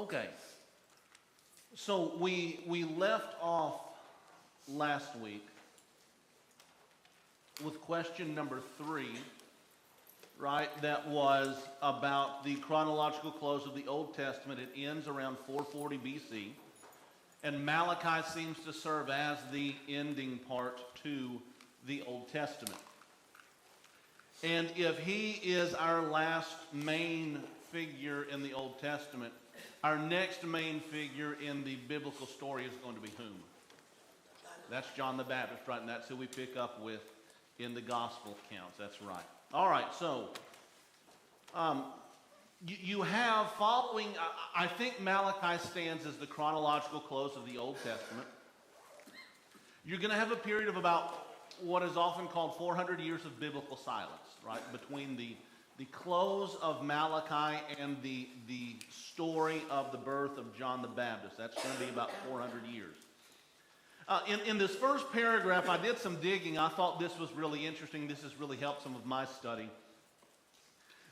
Okay. So we left off last week with question number 3, right? That was about the chronological close of the Old Testament. It ends around 440 BC. And Malachi seems to serve as the ending part to the Old Testament. And if he is our last main figure in the Old Testament, our next main figure in the biblical story is going to be whom? That's John the Baptist, right? And that's who we pick up with in the gospel accounts. That's right. All right, so you have following, I think Malachi stands as the chronological close of the Old Testament. You're going to have a period of about what is often called 400 years of biblical silence, right? Between the close of Malachi and the story of the birth of John the Baptist. That's going to be about 400 years. In this first paragraph, I did some digging. I thought this was really interesting. This has really helped some of my study.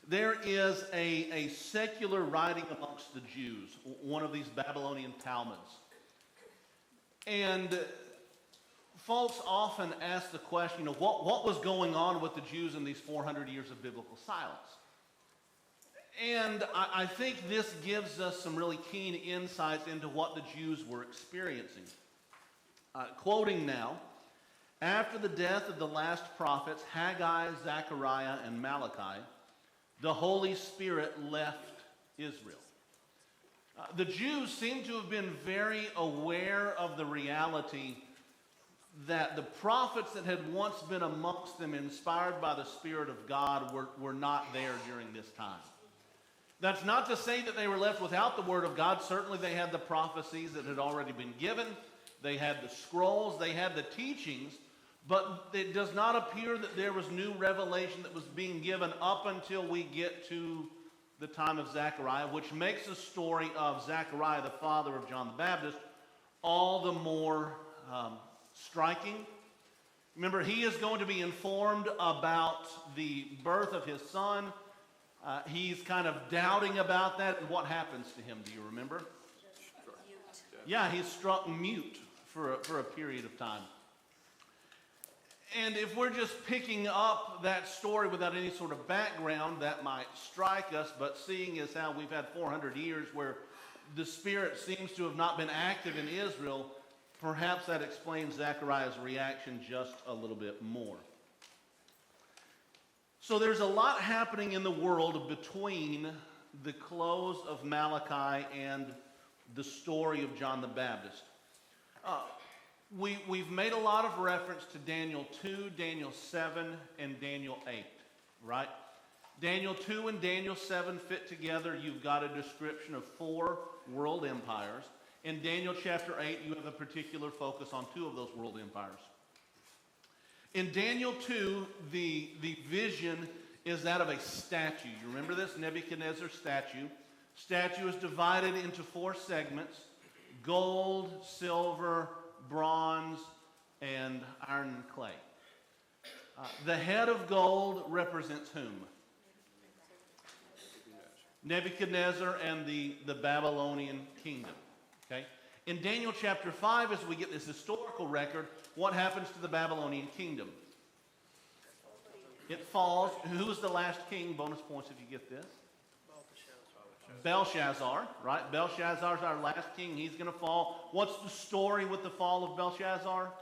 There is a secular writing amongst the Jews, one of these Babylonian Talmuds. And folks often ask the question, what was going on with the Jews in these 400 years of biblical silence? And I think this gives us some really keen insights into what the Jews were experiencing. Quoting now, after the death of the last prophets, Haggai, Zechariah, and Malachi, the Holy Spirit left Israel. The Jews seem to have been very aware of the reality that the prophets that had once been amongst them, inspired by the Spirit of God, were not there during this time. That's not to say that they were left without the Word of God. Certainly they had the prophecies that had already been given. They had the scrolls. They had the teachings. But it does not appear that there was new revelation that was being given up until we get to the time of Zechariah, which makes the story of Zechariah, the father of John the Baptist, all the more striking. Remember, he is going to be informed about the birth of his son. He's kind of doubting about that. And what happens to him? Do you remember? Yeah, he's struck mute for a period of time. And if we're just picking up that story without any sort of background, that might strike us. But seeing as how we've had 400 years where the Spirit seems to have not been active in Israel, perhaps that explains Zechariah's reaction just a little bit more. So there's a lot happening in the world between the close of Malachi and the story of John the Baptist. We've made a lot of reference to Daniel 2, Daniel 7, and Daniel 8, right? Daniel 2 and Daniel 7 fit together. You've got a description of 4 world empires. In Daniel chapter 8, you have a particular focus on 2 of those world empires. In Daniel 2, the vision is that of a statue. You remember this? Nebuchadnezzar's statue. Statue is divided into 4 segments: gold, silver, bronze, and iron and clay. The head of gold represents whom? Nebuchadnezzar and the Babylonian kingdom. Okay? In Daniel chapter 5, as we get this historical record, what happens to the Babylonian kingdom? It falls. Who is the last king? Bonus points if you get this. Belshazzar, right? Belshazzar's our last king. He's going to fall. What's the story with the fall of Belshazzar?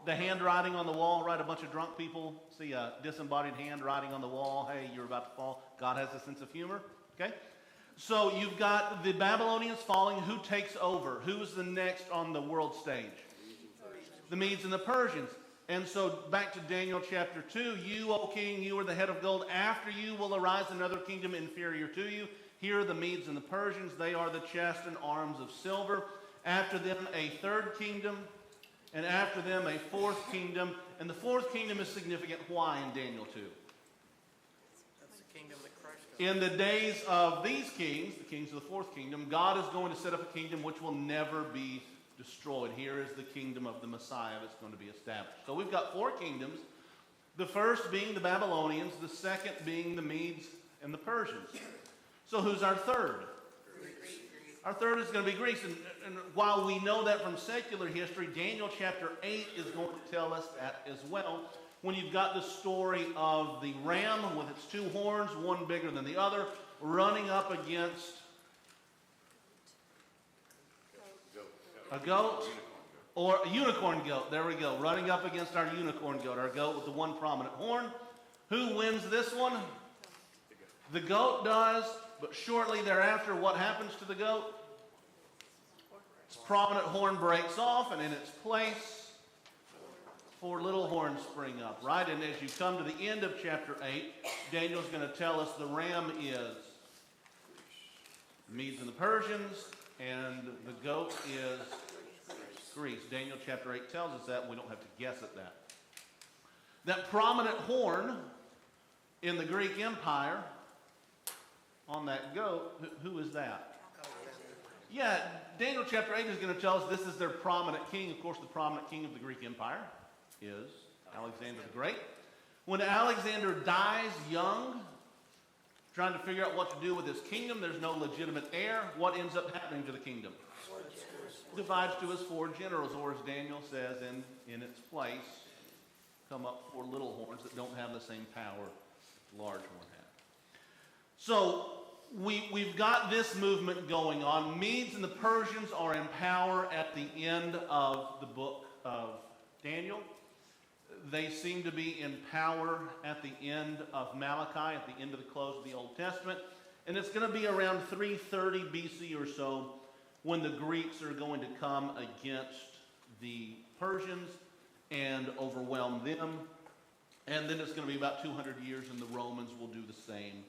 The handwriting on the wall, right? A bunch of drunk people see a disembodied hand writing on the wall. Hey, you're about to fall. God has a sense of humor. Okay? So you've got the Babylonians falling. Who takes over? Who's the next on the world stage? The Medes and the Persians. And so back to Daniel chapter 2. You, O king, you are the head of gold. After you will arise another kingdom inferior to you. Here are the Medes and the Persians. They are the chest and arms of silver. After them, a third kingdom. And after them, a fourth kingdom. And the fourth kingdom is significant. Why in Daniel 2? That's the kingdom that crushed them. In the days of these kings, the kings of the fourth kingdom, God is going to set up a kingdom which will never be destroyed. Here is the kingdom of the Messiah that's going to be established. So we've got 4 kingdoms. The first being the Babylonians. The second being the Medes and the Persians. So who's our third? Our third is going to be Greece. And while we know that from secular history, Daniel chapter 8 is going to tell us that as well. When you've got the story of the ram with its two horns, one bigger than the other, running up against a goat or a unicorn goat. There we go. Running up against our unicorn goat, our goat with the one prominent horn. Who wins this one? The goat does, but shortly thereafter, what happens to the goat? Its prominent horn breaks off, and in its place, 4 little horns spring up, right? And as you come to the end of chapter 8, Daniel's going to tell us the ram is the Medes and the Persians, and the goat is Greece. Daniel chapter 8 tells us that, and we don't have to guess at that. That prominent horn in the Greek Empire on that goat, who is that? Yeah, Daniel chapter 8 is going to tell us this is their prominent king. Of course, the prominent king of the Greek Empire is Alexander the Great. When Alexander dies young, trying to figure out what to do with his kingdom, there's no legitimate heir. What ends up happening to the kingdom? Divides to his 4 generals, or as Daniel says, in its place come up 4 little horns that don't have the same power the large horn had. So we've got this movement going on. Medes and the Persians are in power at the end of the book of Daniel. They seem to be in power at the end of Malachi, at the end of the close of the Old Testament. And it's going to be around 330 BC or so when the Greeks are going to come against the Persians and overwhelm them. And then it's going to be about 200 years and the Romans will do the same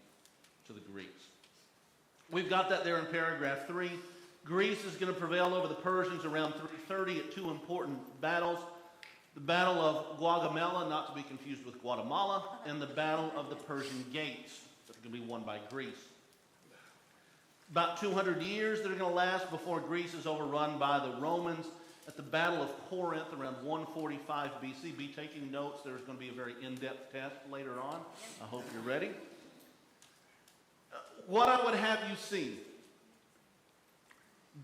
to the Greeks. We've got that there in paragraph 3. Greece is going to prevail over the Persians around 330 at 2 important battles. The Battle of Gaugamela, not to be confused with Guatemala, and the Battle of the Persian Gates, that's going to be won by Greece. About 200 years that are going to last before Greece is overrun by the Romans. At the Battle of Corinth around 145 BC, be taking notes. There's going to be a very in-depth test later on. I hope you're ready. What I would have you see,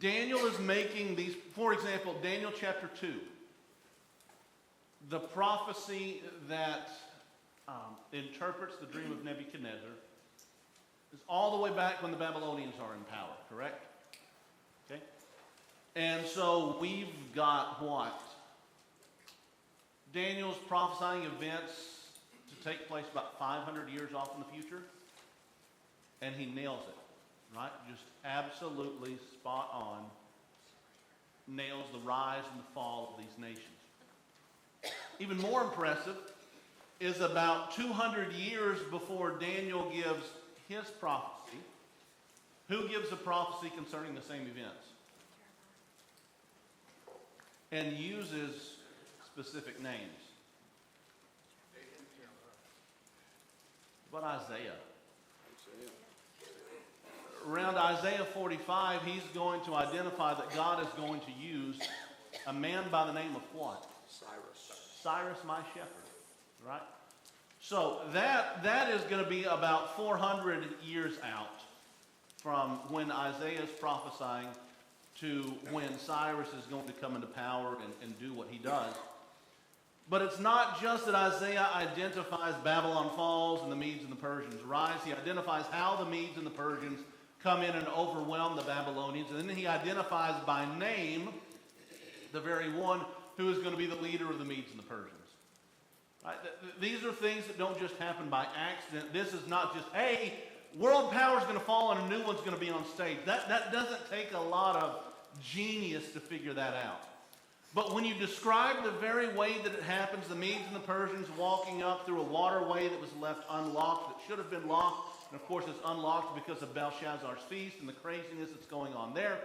Daniel is making these, for example, Daniel chapter 2. The prophecy that interprets the dream of Nebuchadnezzar is all the way back when the Babylonians are in power, correct? Okay? And so we've got what? Daniel's prophesying events to take place about 500 years off in the future, and he nails it, right? Just absolutely spot on. Nails the rise and the fall of these nations. Even more impressive is about 200 years before Daniel gives his prophecy. Who gives a prophecy concerning the same events? And uses specific names. What about Isaiah? Around Isaiah 45, he's going to identify that God is going to use a man by the name of what? Cyrus, my shepherd, right? So that is going to be about 400 years out from when Isaiah is prophesying to when Cyrus is going to come into power and do what he does. But it's not just that Isaiah identifies Babylon falls and the Medes and the Persians rise. He identifies how the Medes and the Persians come in and overwhelm the Babylonians. And then he identifies by name the very one who is going to be the leader of the Medes and the Persians. Right? These are things that don't just happen by accident. This is not just, hey, world power is going to fall and a new one's going to be on stage. That doesn't take a lot of genius to figure that out. But when you describe the very way that it happens, the Medes and the Persians walking up through a waterway that was left unlocked, that should have been locked, and of course it's unlocked because of Belshazzar's feast and the craziness that's going on there.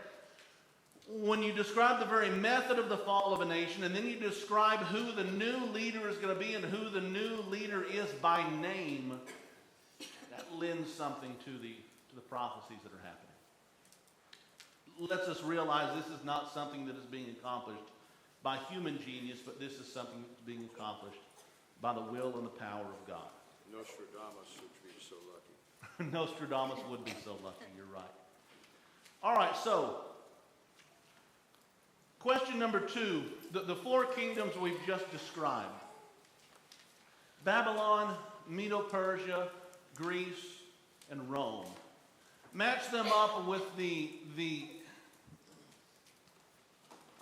When you describe the very method of the fall of a nation, and then you describe who the new leader is going to be and who the new leader is by name, that lends something to the prophecies that are happening. Lets us realize this is not something that is being accomplished by human genius, but this is something that's being accomplished by the will and the power of God. Nostradamus would be so lucky. Nostradamus would be so lucky, you're right. All right, so question number 2, the 4 kingdoms we've just described. Babylon, Medo-Persia, Greece, and Rome. Match them up with the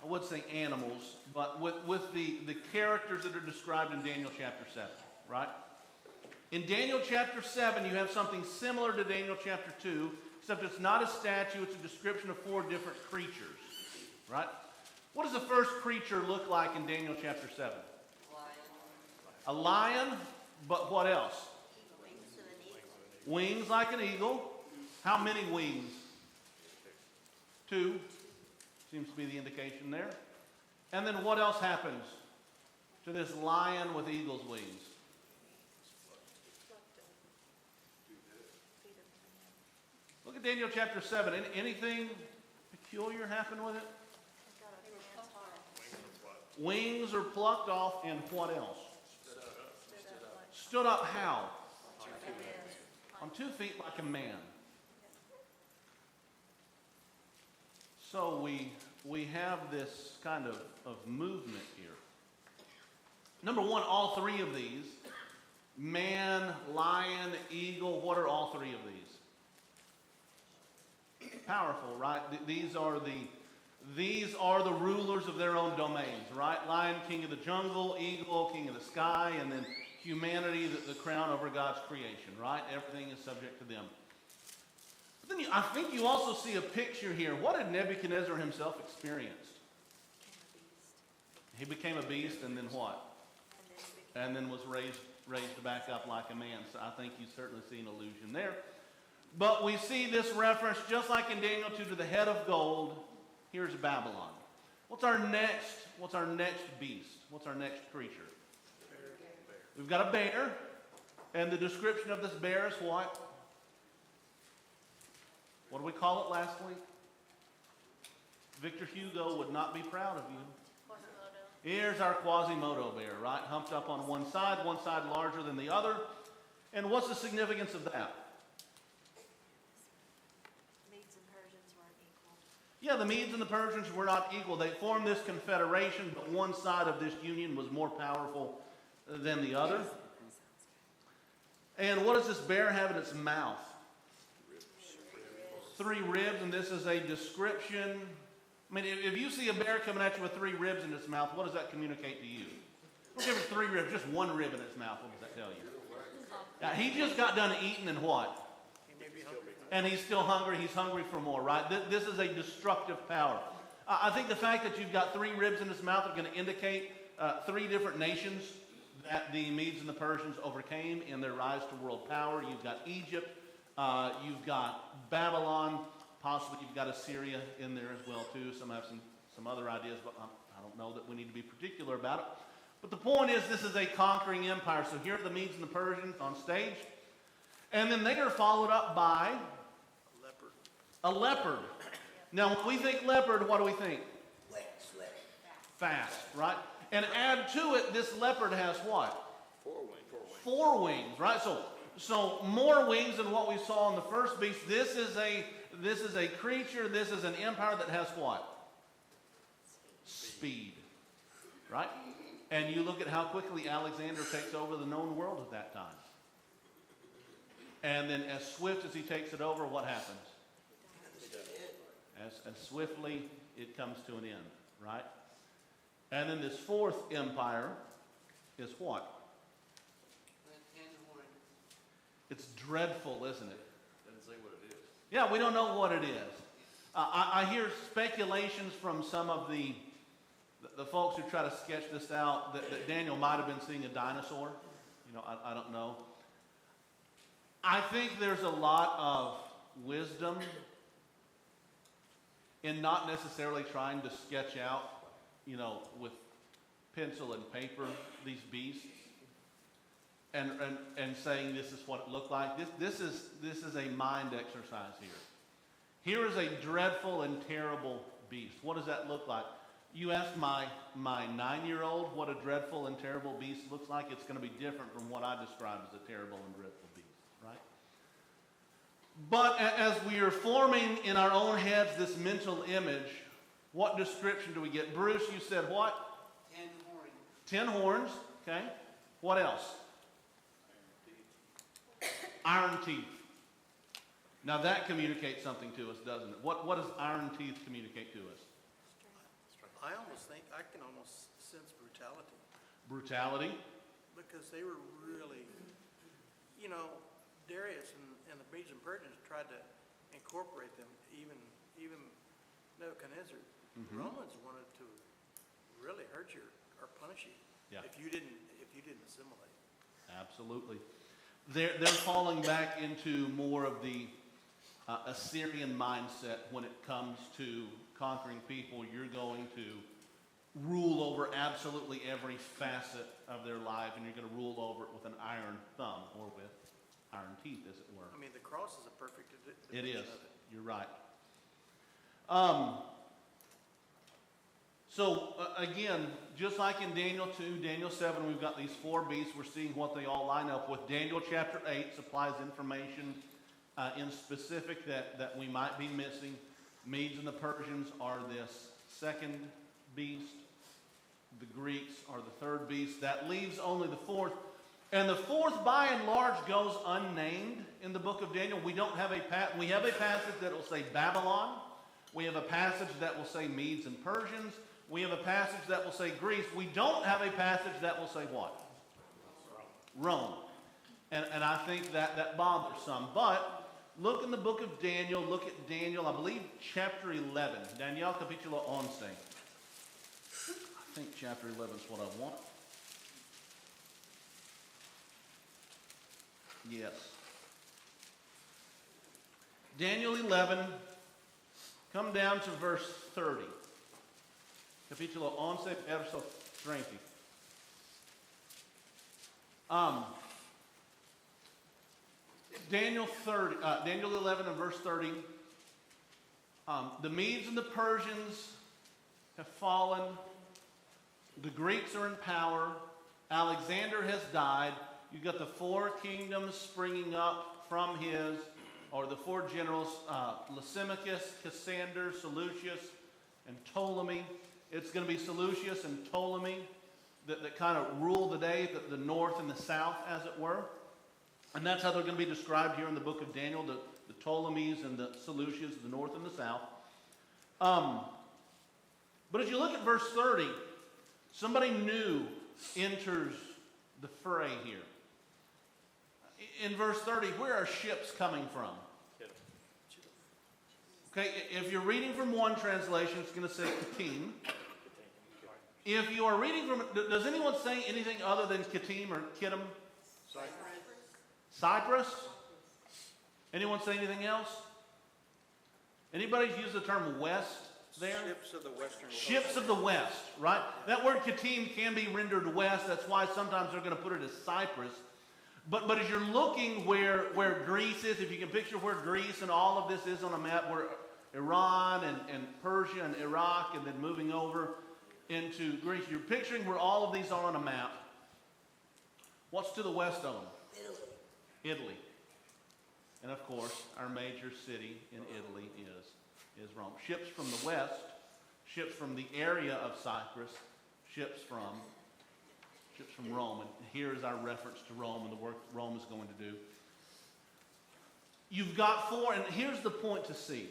I would say animals, but with the characters that are described in Daniel chapter 7, right? In Daniel chapter 7, you have something similar to Daniel chapter 2, except it's not a statue, it's a description of 4 different creatures, right? What does the first creature look like in Daniel chapter 7? A lion, but what else? Wings of an eagle. Wings like an eagle. How many wings? 2. Seems to be the indication there. And then what else happens to this lion with eagle's wings? Look at Daniel chapter 7. Anything peculiar happen with it? Wings are plucked off, and what else? Stood up how? On 2 feet like a man. So we have this kind of movement here. Number 1, all 3 of these, man, lion, eagle, what are all 3 of these? Powerful, right? These are the rulers of their own domains, right? Lion, king of the jungle, eagle, king of the sky, and then humanity, the crown over God's creation, right? Everything is subject to them. But then I think you also see a picture here. What had Nebuchadnezzar himself experienced? He became a beast, and then what? And then was raised back up like a man. So I think you certainly see an allusion there. But we see this reference, just like in Daniel 2, to the head of gold. Here's Babylon. What's our next beast? What's our next creature? We've got a bear. And the description of this bear is what? What did we call it last week? Victor Hugo would not be proud of you. Here's our Quasimodo bear, right? Humped up on one side larger than the other. And what's the significance of that? Medes and Persians weren't equal. Yeah, the Medes and the Persians were not equal. They formed this confederation, but one side of this union was more powerful than the other. And what does this bear have in its mouth? 3 ribs, and this is a description. I mean, if you see a bear coming at you with 3 ribs in its mouth, what does that communicate to you? Don't give it 3 ribs, just 1 rib in its mouth. What does that tell you? He just got done eating and what? And he's still hungry. He's hungry for more, right? This is a destructive power. I think the fact that you've got 3 ribs in its mouth are going to indicate 3 different nations that the Medes and the Persians overcame in their rise to world power. You've got Egypt. You've got Babylon. Possibly you've got Assyria in there as well too. Some have some other ideas, but I don't know that we need to be particular about it. But the point is, this is a conquering empire. So here are the Medes and the Persians on stage. And then they are followed up by a leopard. Now, when we think leopard, what do we think? Fast, right? And add to it, this leopard has what? 4 wings. 4 wings, right? So more wings than what we saw in the first beast. This is a creature, this is an empire that has what? Speed. Right? And you look at how quickly Alexander takes over the known world at that time. And then as swift as he takes it over, what happens? As swiftly it comes to an end, right? And then this 4th empire is what? It's dreadful, isn't it? Doesn't say what it is. Yeah, we don't know what it is. I hear speculations from some of the folks who try to sketch this out that Daniel might have been seeing a dinosaur. I don't know. I think there's a lot of wisdom in not necessarily trying to sketch out, with pencil and paper, these beasts. And saying this is what it looked like. This is a mind exercise here. Here is a dreadful and terrible beast. What does that look like? You ask my 9-year-old what a dreadful and terrible beast looks like, it's going to be different from what I describe as a terrible and dreadful beast, right? But as we are forming in our own heads this mental image, what description do we get? Bruce, you said what? 10 horns. 10 horns, okay. What else? Iron teeth. Now that communicates something to us, doesn't it? What does iron teeth communicate to us? I can almost sense brutality. Brutality. Because they were really, Darius and the Medes and Persians tried to incorporate them, even Nebuchadnezzar. Mm-hmm. Romans wanted to really hurt you or punish you if you didn't assimilate. Absolutely. They're falling back into more of the Assyrian mindset when it comes to conquering people. You're going to rule over absolutely every facet of their life, and you're going to rule over it with an iron thumb or with iron teeth, as it were. I mean, the cross is a perfect It depiction is. of it. You're right. Again, just like in Daniel 2, Daniel 7, we've got these 4 beasts. We're seeing what they all line up with. Daniel chapter 8 supplies information in specific that we might be missing. Medes and the Persians are this second beast. The Greeks are the third beast. That leaves only the fourth. And the fourth, by and large, goes unnamed in the book of Daniel. We don't have we have a passage that will say Babylon. We have a passage that will say Medes and Persians. We have a passage that will say Greece. We don't have a passage that will say what? Rome. And I think that bothers some. But look in the book of Daniel. Look at Daniel, I believe, chapter 11. Daniel capítulo 11. I think chapter 11 is what I want. Yes. Daniel 11, come down to verse 30. Capítulo 11, verso 30. Daniel 11 and verse 30. The Medes and the Persians have fallen. The Greeks are in power. Alexander has died. You've got the 4 kingdoms springing up from his, or the 4 generals, Lysimachus, Cassander, Seleucus, and Ptolemy. It's going to be Seleucus and Ptolemy that kind of rule the day, the north and the south, as it were. And that's how they're going to be described here in the book of Daniel, the Ptolemies and the Seleucids, the north and the south. But as you look at verse 30, somebody new enters the fray here. In verse 30, where are ships coming from? Okay, if you're reading from one translation, it's going to say Kittim. If you are reading from, does anyone say anything other than Kittim or Kittim? Cyprus? Anyone say anything else? Anybody use the term west there? Ships of the western Ships of the west, right? That word Kittim can be rendered west. That's why sometimes they're going to put it as Cyprus. But as you're looking where Greece is, if you can picture where Greece and all of this is on a map, where Iran and Persia and Iraq, and then moving over into Greece, you're picturing where all of these are on a map. What's to the west of them? Italy. And of course, our major city in Italy is Rome. Ships from the west, ships from the area of Cyprus, ships from Rome. And here is our reference to Rome and the work Rome is going to do. You've got 4, and here's the point to see.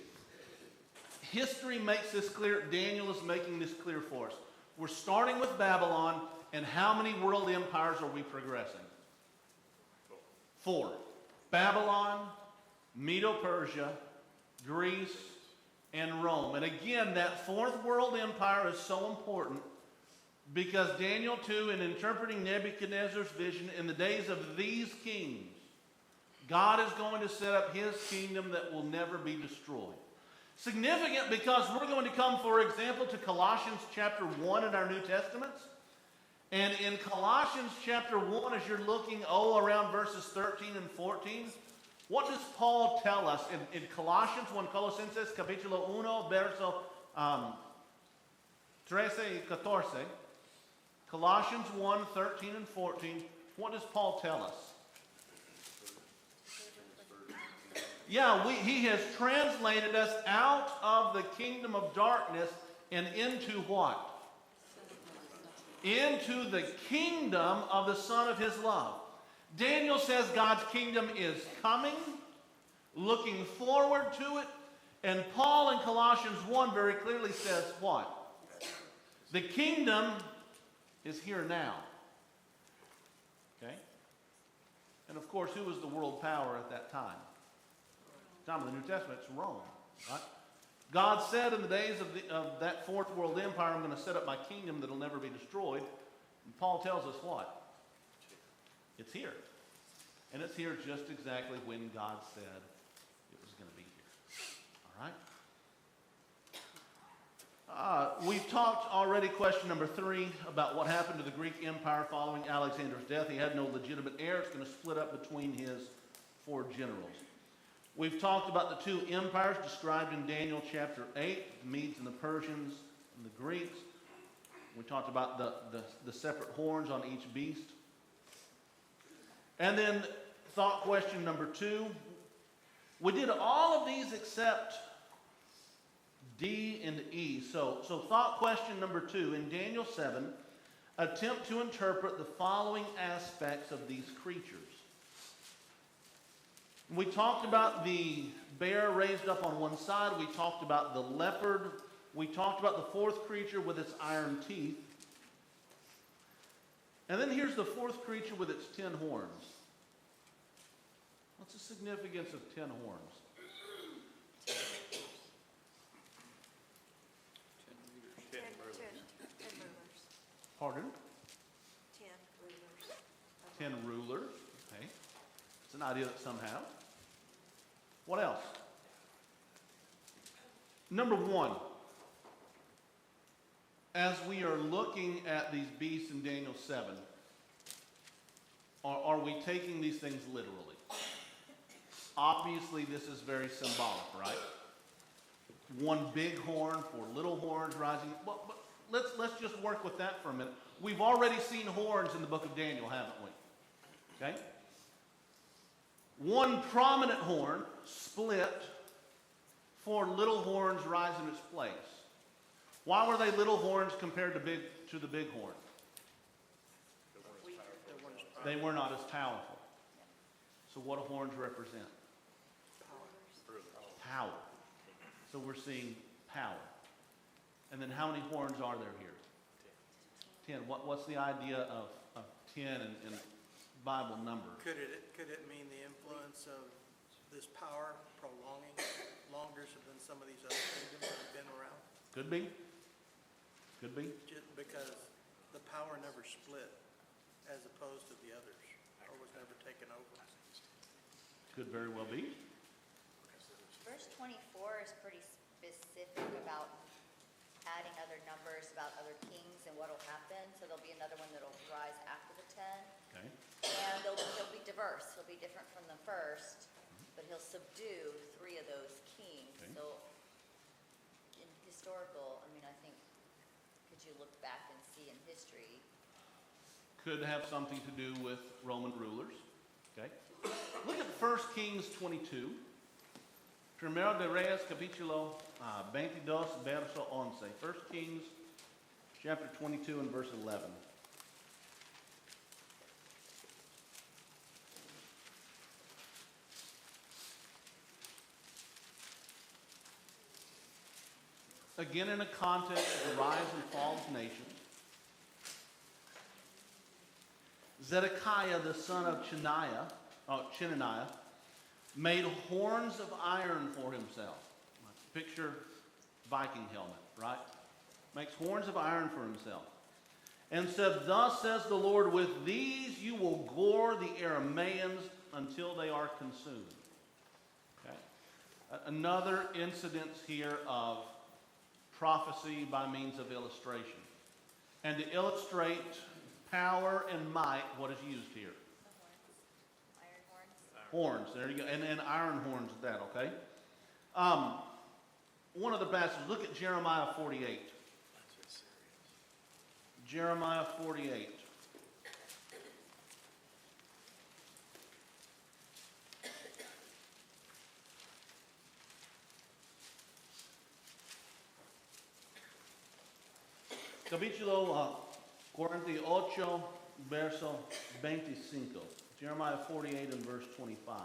History makes this clear. Daniel is making this clear for us. We're starting with Babylon, and how many world empires are we progressing? 4. Babylon, Medo-Persia, Greece, and Rome. And again, that 4th world empire is so important because Daniel 2, in interpreting Nebuchadnezzar's vision, in the days of these kings, God is going to set up his kingdom that will never be destroyed. Significant because we're going to come, for example, to Colossians chapter 1 in our New Testaments. And in Colossians chapter 1, as you're looking, around verses 13 and 14, what does Paul tell us in Colossians 1, Colosenses capítulo 1, verso 13 y 14, Colossians 1, 13 and 14, what does Paul tell us? Yeah, he has translated us out of the kingdom of darkness and into what? Into the kingdom of the Son of his love. Daniel says God's kingdom is coming, looking forward to it. And Paul in Colossians 1 very clearly says what? The kingdom is here now. Okay? And of course, who was the world power at that time? Time of the New Testament, it's Rome. Right? God said in the days of that fourth world empire, I'm going to set up my kingdom that will never be destroyed. And Paul tells us what? It's here. And it's here just exactly when God said it was going to be here. All right? We've talked already, question number 3, about what happened to the Greek Empire following Alexander's death. He had no legitimate heir. It's going to split up between his 4 generals. We've talked about the 2 empires described in Daniel chapter 8, the Medes and the Persians and the Greeks. We talked about the separate horns on each beast. And then thought question number 2. We did all of these except D and E. So thought question number 2, in Daniel 7, attempt to interpret the following aspects of these creatures. We talked about the bear raised up on one side. We talked about the leopard. We talked about the 4th creature with its iron teeth. And then here's the 4th creature with its 10 horns. What's the significance of 10 horns? 10 rulers. Pardon? 10 rulers. 10 rulers. Okay. It's an idea that some have. What else? Number 1. As we are looking at these beasts in Daniel 7, are we taking these things literally? Obviously, this is very symbolic, right? One big horn, 4 little horns rising. But let's just work with that for a minute. We've already seen horns in the book of Daniel, haven't we? Okay? One prominent horn split, 4 little horns rise in its place. Why were they little horns compared to the big horn? They were not as powerful. So what do horns represent? Power. So we're seeing power. And then how many horns are there here? 10. What's the idea of 10 in Bible number? Could it mean the influence of this power prolonging longer than some of these other kingdoms that have been around? Could be. Could be. Just because the power never split as opposed to the others, or was never taken over. Could very well be. Verse 24 is pretty specific about adding other numbers about other kings and what will happen. So there'll be another one that'll rise after the 10. Okay. And they'll be diverse. They'll be different from the first, but he'll subdue 3 of those kings. Okay. So in historical, I mean, I think, could you look back and see in history? Could have something to do with Roman rulers. Okay. Look at 1 Kings 22. Primero de Reyes, capítulo 22, verso 11. 1 Kings, chapter 22 and verse 11. Again, in a context of the rise and fall of nations, Zedekiah, the son of Chenaniah, made horns of iron for himself. Picture Viking helmet, right? Makes horns of iron for himself. And said, thus says the Lord, with these you will gore the Arameans until they are consumed. Okay? Another incidence here of prophecy by means of illustration. And to illustrate power and might, what is used here? The horns. Iron horns. Horns, there you go. And iron horns at that, okay? One of the passages, look at Jeremiah 48. Jeremiah 48. Capítulo 48, verso 25. Jeremiah 48 and verse 25.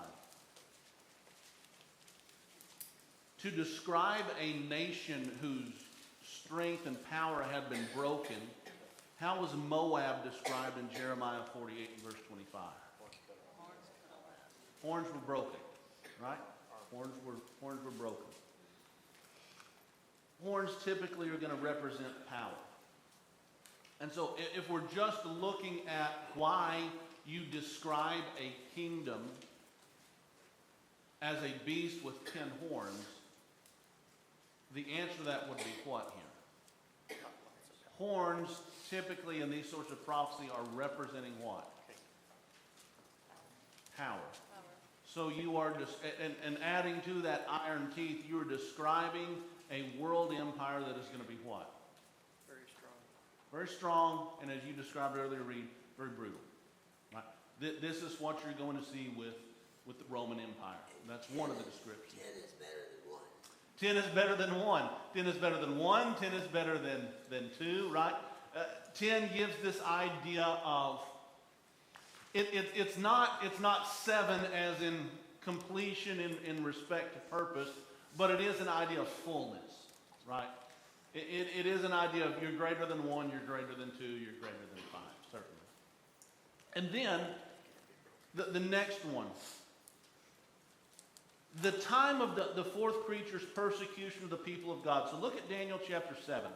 To describe a nation whose strength and power had been broken, how was Moab described in Jeremiah 48 and verse 25? Horns were broken, right? Horns were broken. Horns typically are going to represent power. And so if we're just looking at why you describe a kingdom as a beast with 10 horns, the answer to that would be what here? Horns typically in these sorts of prophecy are representing what? Power. So you are just, and adding to that iron teeth, you are describing a world empire that is going to be what? Very strong. Very strong, and as you described earlier, Reed, very brutal. Right? This is what you're going to see with the Roman Empire. That's one of the descriptions. 10 is better than 1. 10 is better than 1. 10 is better than 2, right? 10 gives this idea of, it's not 7 as in completion in respect to purpose, but it is an idea of fullness, right? It is an idea of you're greater than 1, you're greater than 2, you're greater than 5, certainly. And then, the next one. The time of the fourth creature's persecution of the people of God. So look at Daniel chapter 7.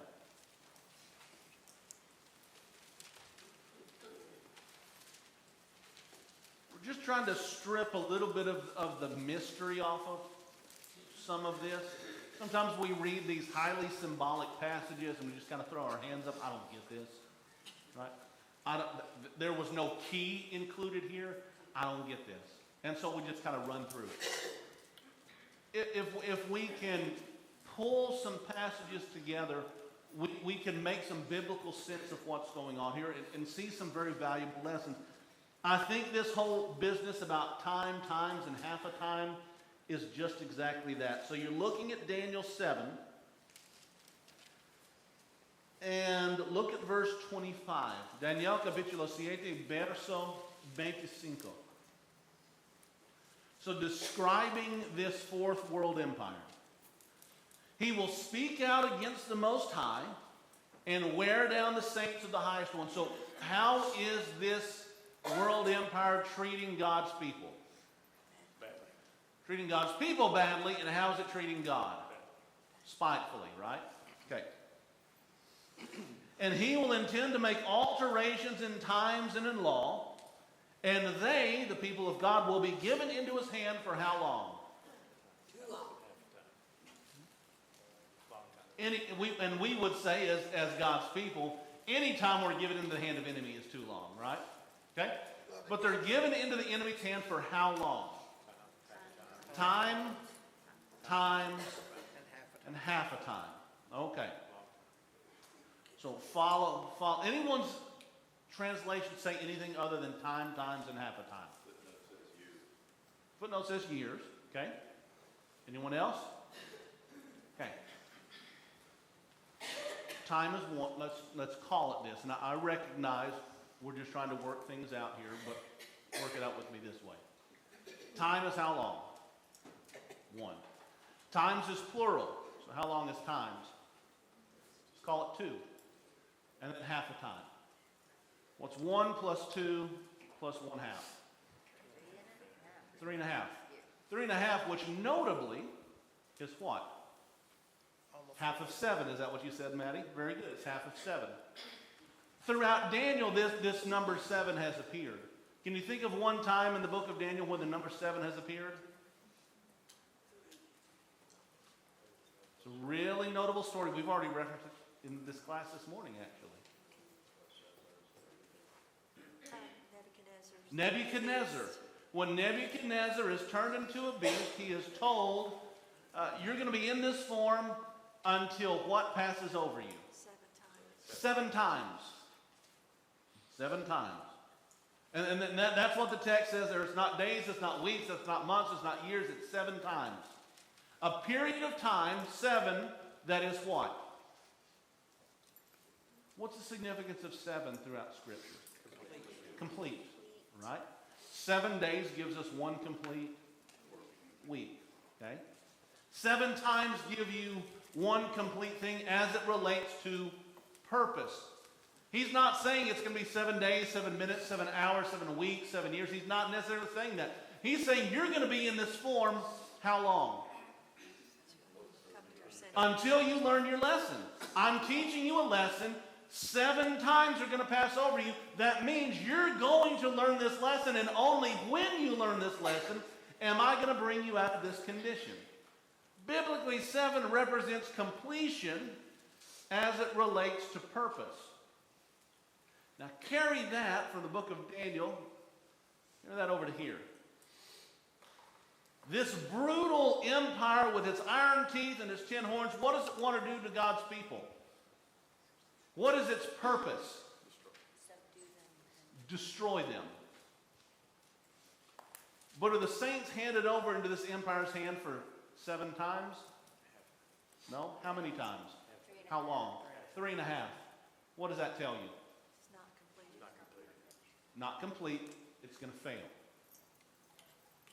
We're just trying to strip a little bit of the mystery off of some of this. Sometimes we read these highly symbolic passages and we just kind of throw our hands up. I don't get this, right? There was no key included here. I don't get this. And so we just kind of run through it. If we can pull some passages together, we can make some biblical sense of what's going on here and see some very valuable lessons. I think this whole business about time, times, and half a time is just exactly that. So you're looking at Daniel 7, and look at verse 25. Daniel capítulo 7, verso 25. So describing this fourth world empire. He will speak out against the Most High and wear down the saints of the highest one. So how is this world empire treating God's people? Badly. Treating God's people badly, and how is it treating God? Spitefully, right? Okay. And he will intend to make alterations in times and in law, and they, the people of God, will be given into his hand for how long? Too long. And we would say, as God's people, any time we're given into the hand of enemy is too long, right? Okay? But they're given into the enemy's hand for how long? Time, times, and half a time. Okay. So follow. Anyone's translation say anything other than time, times, and half a time? Footnote says years. Okay. Anyone else? Okay. Time is one. Let's call it this. And I recognize we're just trying to work things out here, but work it out with me this way. Time is how long? 1. Times is plural. So how long is times? Let's call it 2. And then half a time. What's 1 plus 2 plus 1/2? 3.5. 3.5, which notably is what? Almost Half of 7. Is that what you said, Maddie? Very good. It's half of 7. Throughout Daniel, this number 7 has appeared. Can you think of one time in the book of Daniel when the number 7 has appeared? It's a really notable story. We've already referenced it in this class this morning, actually. Nebuchadnezzar. When Nebuchadnezzar is turned into a beast, he is told, you're going to be in this form until what passes over you? 7 times. 7 times. 7 times. And that's what the text says there. It's not days, it's not weeks, it's not months, it's not years, it's 7 times. A period of time, 7, that is what? What's the significance of 7 throughout Scripture? Complete, right? 7 days gives us one complete week, okay? 7 times give you one complete thing as it relates to purpose. He's not saying it's going to be 7 days, 7 minutes, 7 hours, 7 weeks, 7 years. He's not necessarily saying that. He's saying you're going to be in this form how long? Come to your senses. Until you learn your lesson. I'm teaching you a lesson. 7 times are going to pass over you. That means you're going to learn this lesson, and only when you learn this lesson am I going to bring you out of this condition. Biblically, 7 represents completion as it relates to purpose. Now carry that from the book of Daniel, carry that over to here. This brutal empire with its iron teeth and its 10 horns, what does it want to do to God's people? What is its purpose? Subdue them. Destroy them. But are the saints handed over into this empire's hand for 7 times? No? How many times? How long? 3.5. What does that tell you? It's not completed. Not complete. It's going to fail.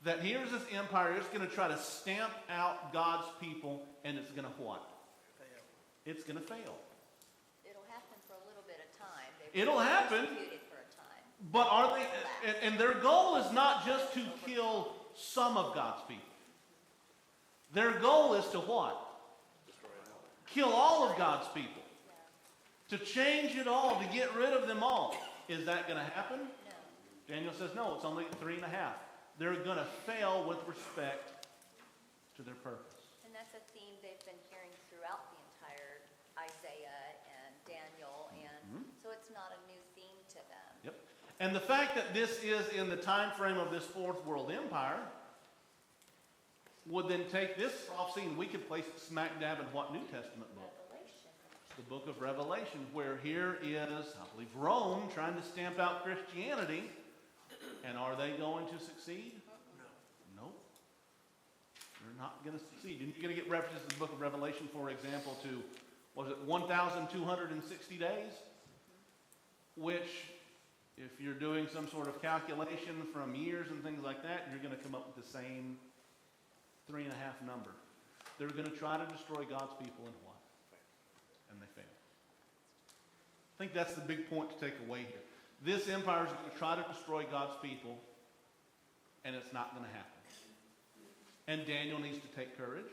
That here's this empire, it's going to try to stamp out God's people, and it's going to what? Fail. It's going to fail. It'll happen for a little bit of time. It'll happen. Persecuted for a time. But are they, and their goal is not just to kill some of God's people. Their goal is to what? Kill all of God's people. To change it all, to get rid of them all. Is that going to happen? No. Daniel says, no, it's only 3.5. They're going to fail with respect to their purpose. And that's a theme they've been hearing throughout the entire Isaiah and Daniel, and so it's not a new theme to them. Yep. And the fact that this is in the time frame of this Fourth World Empire would then take this prophecy and we could place it smack dab in what New Testament book? Revelation. The book of Revelation, where here is, I believe, Rome trying to stamp out Christianity. And are they going to succeed? No. Nope. They're not going to succeed. And you're going to get references in the book of Revelation, for example, to, was it 1,260 days? Which, if you're doing some sort of calculation from years and things like that, you're going to come up with the same 3.5 number. They're going to try to destroy God's people and what? And they fail. I think that's the big point to take away here. This empire is going to try to destroy God's people, and it's not going to happen. And Daniel needs to take courage.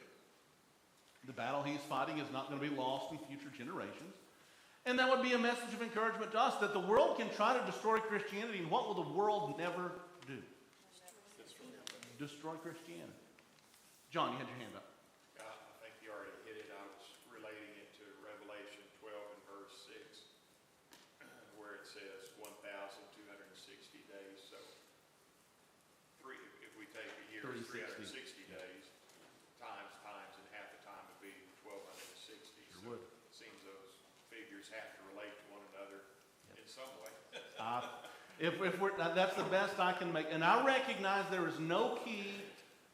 The battle he's fighting is not going to be lost in future generations. And that would be a message of encouragement to us, that the world can try to destroy Christianity, and what will the world never do? Destroy Christianity. John, you had your hand up. I think you already hit it. I was relating it to Revelation 12 and verse 6, where it says 1,260 days. So if we take a year, it's 360 days, times, and half the time would be 1,260. Sure would. It seems those figures have to relate to one another in some way. That's the best I can make. And I recognize there is no key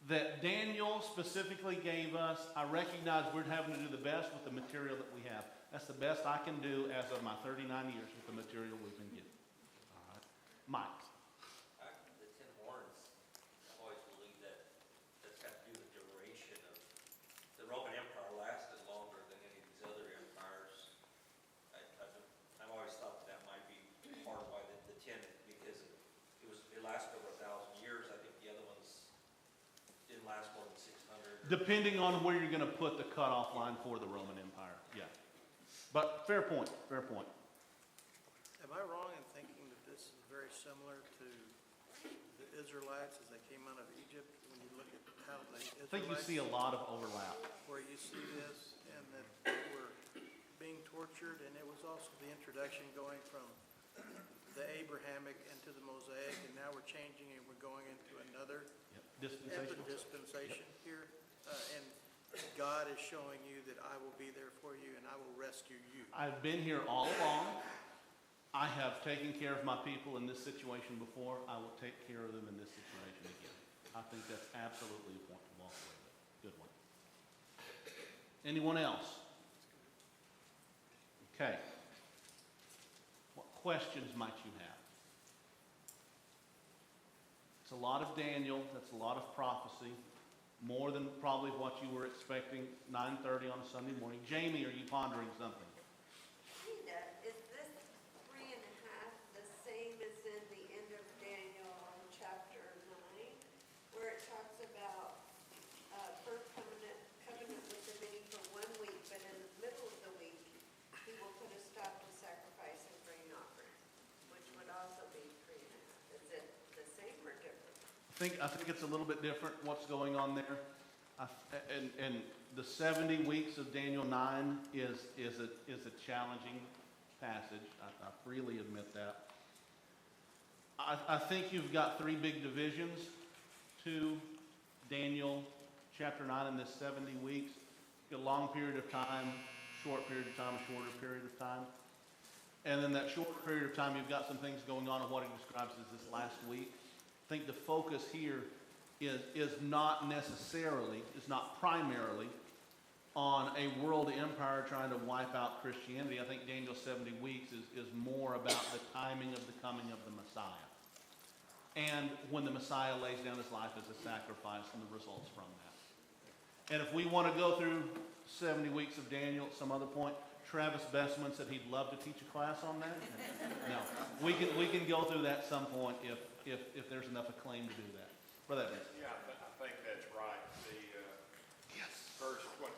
that Daniel specifically gave us. I recognize we're having to do the best with the material that we have. That's the best I can do as of my 39 years with the material we've been getting. All right. Mike. The 10 horns, I've always believed that that's got to do with the duration of, the Roman Empire lasted longer than any of these other empires. I've always thought that might be part of why the 10, because it lasted over 1,000 years. I think the other ones didn't last more than 600. Depending on where you're going to put the cutoff line for the Roman Empire. Yeah. But fair point, fair point. Am I wrong in thinking that this is very similar to the Israelites as they came out of Egypt? When you look at how the I think you Israelites, see a lot of overlap. where you see this, and that they were being tortured, and it was also the introduction going from the Abrahamic into the Mosaic, and now we're changing and we're going into another Dispensation. dispensation here. And God is showing you that I will be there for you and I will rescue you. I've been here all along. I have taken care of my people in this situation before. I will take care of them in this situation again. I think that's absolutely a point to walk away with. Good one. Anyone else? Okay. questions might you have? It's a lot of Daniel, that's a lot of prophecy, more than probably what you were expecting 9:30 on a Sunday morning. Jamie, are you pondering something? Kinda. Is this 3.5 the same as in the end of Daniel chapter 9, where it talks about first covenant with the many for 1 week, but in the middle of the week, he will put a stop to sacrifice and grain offering, which would also be 3.5. Is it the same or different? I think it's a little bit different what's going on there. And the 70 weeks of Daniel 9 is a challenging passage. I freely admit that. I think you've got 3 big divisions to Daniel chapter 9 in this 70 weeks. A long period of time, short period of time, a shorter period of time. And then that short period of time, you've got some things going on in what he describes as this last week. I think the focus here is not primarily on a world empire trying to wipe out Christianity. I think Daniel's 70 weeks is more about the timing of the coming of the Messiah. And when the Messiah lays down his life as a sacrifice and the results from that. And if we want to go through 70 weeks of Daniel at some other point, Travis Bessman said he'd love to teach a class on that. No, we can go through that at some point if there's enough acclaim to do that. Brother Evans. Yeah, I think that's right. The Yes. verse 25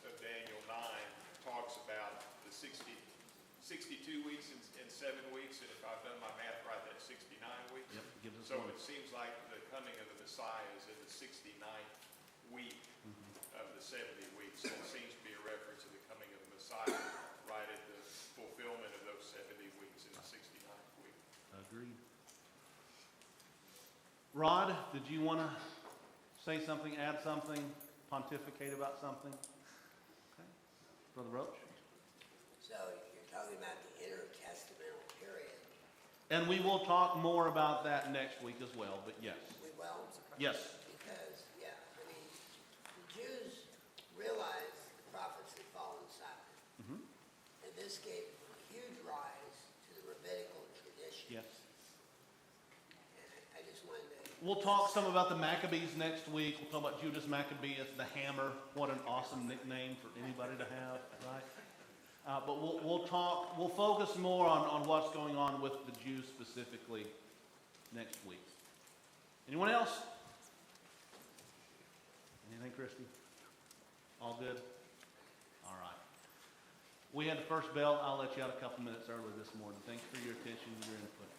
of Daniel 9 talks about the 62 weeks in 7 weeks, and if I've done my math right, that's 69 weeks. Yep, gives us So one. it seems like the coming of the Messiah is in the 69th week of the 70 weeks. So it seems to be a reference to the coming of the Messiah right at the fulfillment of those 70 weeks in the 69th week. Agreed. Rod, did you want to say something, add something, pontificate about something? Okay. Brother Roach? So you're talking about the intertestamental period. And we will talk more about that next week as well, but yes. We will? Yes. Because, yeah, I mean, the Jews realized the prophets had fallen silent. Mhm. And this gave huge rise to the rabbinical tradition. Yes. And I just wanted to... We'll talk some about the Maccabees next week. We'll talk about Judas Maccabeus, the hammer. What an awesome nickname for anybody to have, right? But we'll focus more on what's going on with the Jews specifically next week. Anyone else? Anything, Christy? All good? All right. We had the first bell. I'll let you out a couple minutes early this morning. Thanks for your attention and your input.